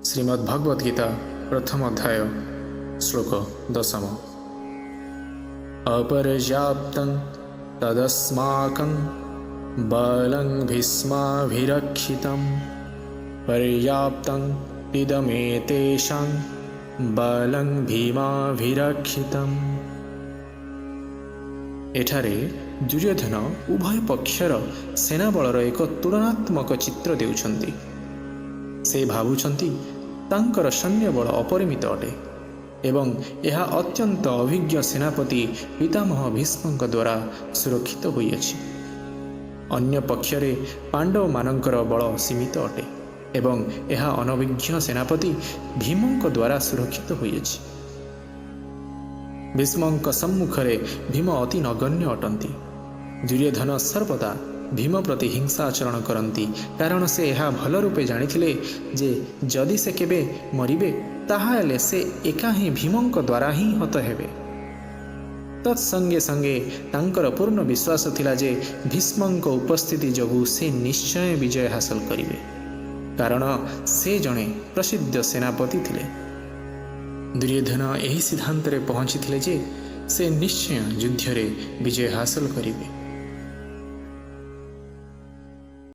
श्रीमद्भगवद गीता प्रथम अध्याय श्लोक 10। अपर्याप्तं तदस्माकं बलं भीष्माभिरक्षितं पर्याप्तं इदमेतेषां बलं भीमाभिरक्षितम्। एठारे दुर्योधन उभय पक्षर सेनाबलर एक तुलनात्मक चित्र देउछन्ति। से भावुछन्ति तांकर सैन्यबल अपरिमित अटे एवं यह अत्यंत अभिज्ञ सेनापति पितामह भीष्मଙ୍କ द्वारा सुरक्षित होइछि। अन्य पक्षरे पांडव मानकर बल सीमित अटे एवं यह अनभिज्ञ सेनापति भीमଙ୍କ द्वारा सुरक्षित होइछि। भीष्मଙ୍କ सम्मुखरे भीम अति नगण्य अटन्ति। दुर्योधन सर्वदा भीम प्रति हिंसा आचरण करती, कारण से यह भल रूपे जानिथिले जे जदि से केबे मरिबे ताहाले से एका ही भीमଙ୍କ द्वारा ही हत हेबे। तत्संगे संगे तांकर पूर्ण विश्वास थिला जे भीष्मଙ୍କ उपस्थिति जोगु से निश्चय विजय हासिल करिवे, कारण से जणे प्रसिद्ध सेनापति थिले। दुर्योधन एही सिद्धांत रे पहुंची थिले जे से निश्चय युद्ध रे विजय हासिल करिवे।